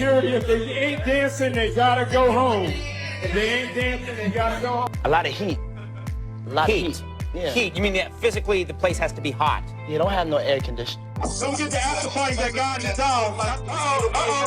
security, if they ain't dancing, they gotta go home. If they ain't dancing, they gotta go home. A lot of heat. A lot of heat. Yeah. Heat. You mean that physically the place has to be hot? You don't have no air conditioning. So we get the after party that God in town. Like,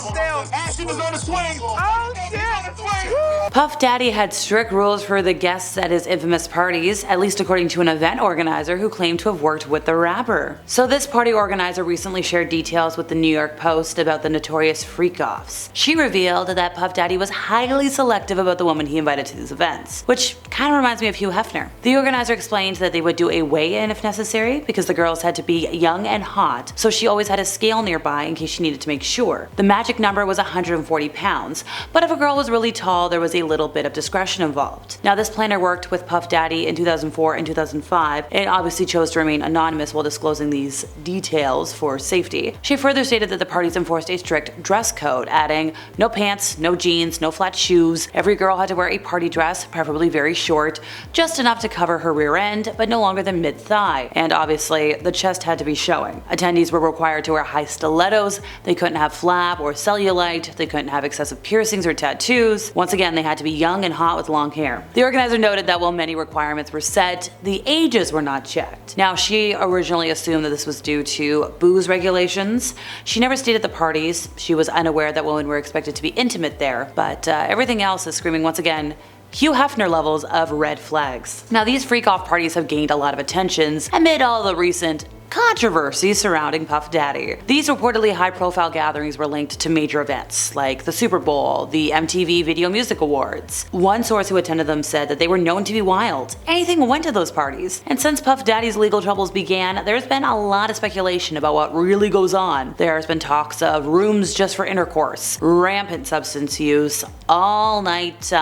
still. Action is on the swing. Oh, shit, swing. Puff Daddy had strict rules for the guests at his infamous parties, at least according to an event organizer who claimed to have worked with the rapper. So this party organizer recently shared details with the New York Post about the notorious freak-offs. She revealed that Puff Daddy was highly selective about the women he invited to these events, which kind of reminds me of Hugh Hefner. The organizer explained that they would do a weigh-in if necessary because the girls had to be young and hot, so she always had a scale nearby in case she needed to make sure. The magic number was 140 pounds, but if a girl was really tall, there was a little bit of discretion involved. Now, this planner worked with Puff Daddy in 2004 and 2005 and obviously chose to remain anonymous while disclosing these details for safety. She further stated that the parties enforced a strict dress code, adding no pants, no jeans, no flat shoes. Every girl had to wear a party dress, preferably very short, just enough to cover her rear end, but no longer than mid-thigh. And obviously, the chest had to be showing. Attendees were required to wear high stilettos, they couldn't have flab or cellulite, they couldn't have excessive piercings or tattoos. Once again, they had to be young and hot with long hair. The organizer noted that while many requirements were set, the ages were not checked. Now, she originally assumed that this was due to booze regulations. She never stayed at the parties. She was unaware that women were expected to be intimate there, but everything else is screaming once again Hugh Hefner levels of red flags. Now, these freak-off parties have gained a lot of attentions amid all the recent controversy surrounding Puff Daddy. These reportedly high-profile gatherings were linked to major events like the Super Bowl, the MTV Video Music Awards. One source who attended them said that they were known to be wild. Anything went to those parties. And since Puff Daddy's legal troubles began, there's been a lot of speculation about what really goes on. There's been talks of rooms just for intercourse, rampant substance use, all-night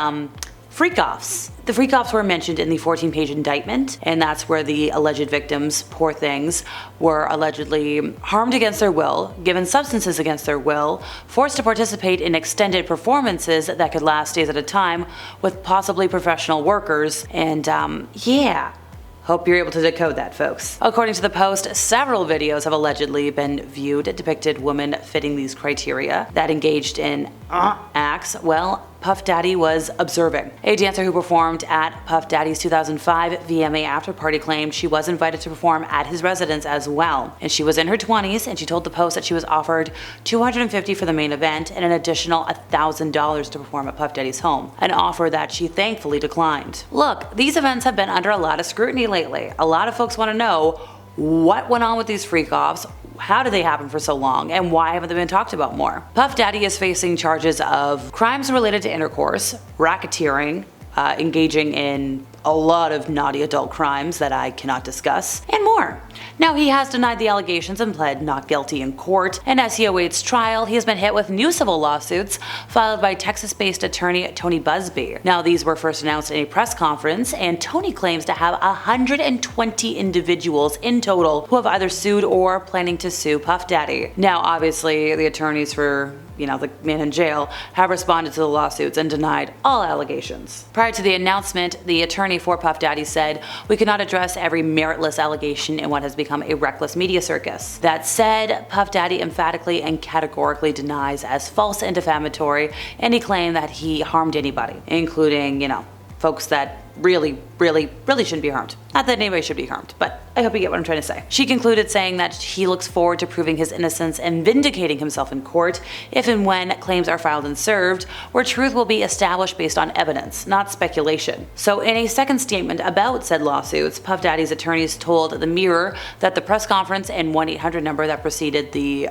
freak-offs. The freak-offs were mentioned in the 14-page indictment, and that's where the alleged victims, poor things, were allegedly harmed against their will, given substances against their will, forced to participate in extended performances that could last days at a time with possibly professional workers, and yeah. Hope you're able to decode that, folks. According to the Post, several videos have allegedly been viewed that depicted women fitting these criteria that engaged in acts, well, Puff Daddy was observing. A dancer who performed at Puff Daddy's 2005 VMA after-party claimed she was invited to perform at his residence as well. And she was in her 20s, and she told the Post that she was offered $250 for the main event and an additional $1,000 to perform at Puff Daddy's home, an offer that she thankfully declined. Look, these events have been under a lot of scrutiny lately. A lot of folks want to know what went on with these freak-offs, how did they happen for so long, and why haven't they been talked about more? Puff Daddy is facing charges of crimes related to intercourse, racketeering, engaging in a lot of naughty adult crimes that I cannot discuss, and more. Now, he has denied the allegations and pled not guilty in court, and as he awaits trial, he has been hit with new civil lawsuits filed by Texas-based attorney Tony Busby. Now, these were first announced in a press conference, and Tony claims to have 120 individuals in total who have either sued or planning to sue Puff Daddy. Now, obviously, the attorneys for the man in jail, have responded to the lawsuits and denied all allegations. Prior to the announcement, the attorney for Puff Daddy said, "We cannot address every meritless allegation in what has become a reckless media circus." That said, Puff Daddy emphatically and categorically denies as false and defamatory any claim that he harmed anybody, including, folks that really shouldn't be harmed. Not that anybody should be harmed, but I hope you get what I'm trying to say. She concluded saying that he looks forward to proving his innocence and vindicating himself in court if and when claims are filed and served, where truth will be established based on evidence, not speculation. So in a second statement about said lawsuits, Puff Daddy's attorneys told The Mirror that the press conference and 1-800 number that preceded the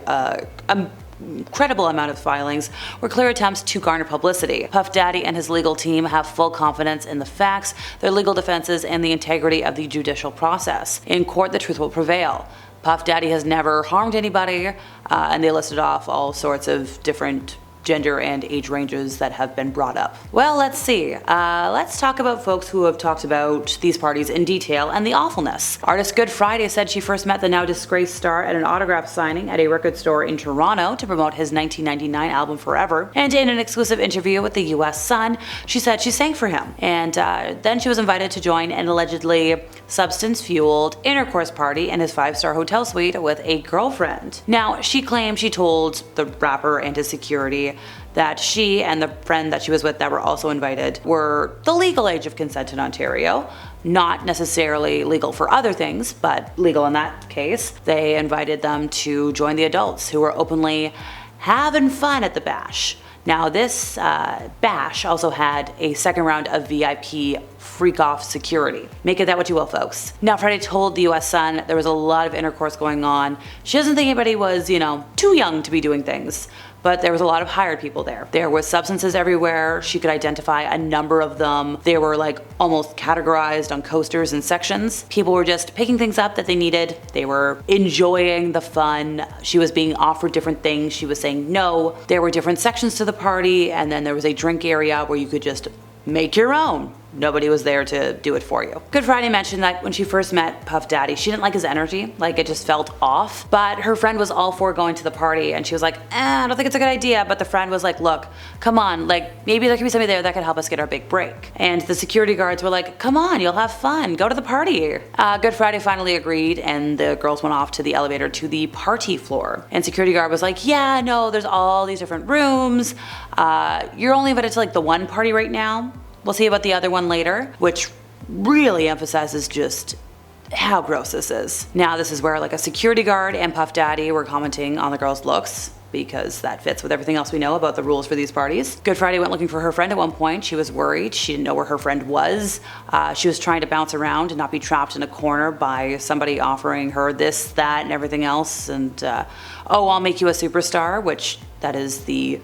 incredible amount of filings were clear attempts to garner publicity. Puff Daddy and his legal team have full confidence in the facts, their legal defenses, and the integrity of the judicial process. In court, the truth will prevail. Puff Daddy has never harmed anybody, and they listed off all sorts of different gender and age ranges that have been brought up. Well, let's see. Let's talk about folks who have talked about these parties in detail and the awfulness. Artist Good Friday said she first met the now disgraced star at an autograph signing at a record store in Toronto to promote his 1999 album Forever, and in an exclusive interview with the US Sun, she said she sang for him, and then she was invited to join an allegedly substance-fueled intercourse party in his 5-star hotel suite with a girlfriend. Now, she claimed she told the rapper and his security party that she and the friend that she was with that were also invited were the legal age of consent in Ontario. Not necessarily legal for other things, but legal in that case. They invited them to join the adults who were openly having fun at the bash. Now this bash also had a second round of VIP freak-off security. Make it that what you will, folks. Now Friday told the US Sun there was a lot of intercourse going on. She doesn't think anybody was, too young to be doing things, but there was a lot of hired people there. There was substances everywhere. She could identify a number of them. They were like almost categorized on coasters and sections. People were just picking things up that they needed. They were enjoying the fun. She was being offered different things. She was saying no. There were different sections to the party, and then there was a drink area where you could just make your own. Nobody was there to do it for you. Good Friday mentioned that when she first met Puff Daddy, she didn't like his energy, like it just felt off. But her friend was all for going to the party, and she was like, I don't think it's a good idea. But the friend was like, look, come on, like maybe there could be somebody there that could help us get our big break. And the security guards were like, come on, you'll have fun, go to the party. Good Friday finally agreed, and the girls went off to the elevator to the party floor. And security guard was like, yeah, no, there's all these different rooms. You're only invited to like the one party right now. We'll see about the other one later, which really emphasizes just how gross this is. Now this is where like a security guard and Puff Daddy were commenting on the girls' looks, because that fits with everything else we know about the rules for these parties. Good Friday went looking for her friend at one point. She was worried. She didn't know where her friend was. She was trying to bounce around and not be trapped in a corner by somebody offering her this, that, and everything else. And, oh, I'll make you a superstar, which that is the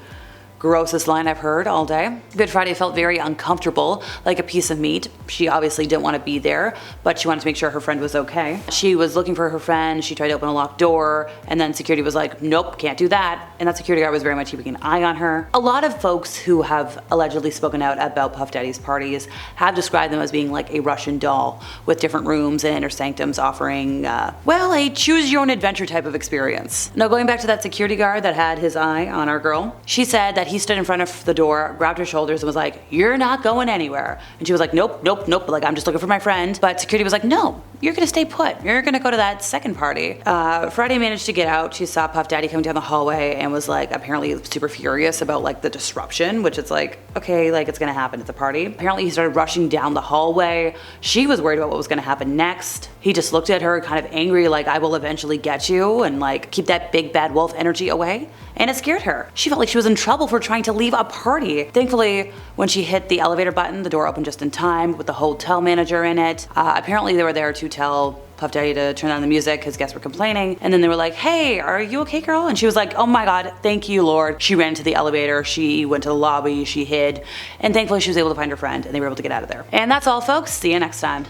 grossest line I've heard all day. Good Friday felt very uncomfortable, like a piece of meat. She obviously didn't want to be there, but she wanted to make sure her friend was okay. She was looking for her friend. She tried to open a locked door, and then security was like, nope, can't do that. And that security guard was very much keeping an eye on her. A lot of folks who have allegedly spoken out about Puff Daddy's parties have described them as being like a Russian doll with different rooms and inner sanctums offering, well, a choose your own adventure type of experience. Now going back to that security guard that had his eye on our girl, she said that he stood in front of the door, grabbed her shoulders and was like, you're not going anywhere. And she was like, nope, nope, nope, like I'm just looking for my friend. But security was like, no, you're gonna stay put. You're gonna go to that second party. Friday managed to get out. She saw Puff Daddy coming down the hallway and was like apparently super furious about like the disruption, which it's like, okay, like it's gonna happen, it's a party. Apparently he started rushing down the hallway. She was worried about what was gonna happen next. He just looked at her kind of angry, like I will eventually get you, and like keep that big bad wolf energy away. And it scared her. She felt like she was in trouble for trying to leave a party. Thankfully, when she hit the elevator button, the door opened just in time with the hotel manager in it. Apparently they were there to tell Puff Daddy to turn down the music because guests were complaining. And then they were like, hey, are you okay, girl? And she was like, oh my God, thank you, Lord. She ran to the elevator. She went to the lobby. She hid. And thankfully she was able to find her friend and they were able to get out of there. And that's all, folks. See you next time.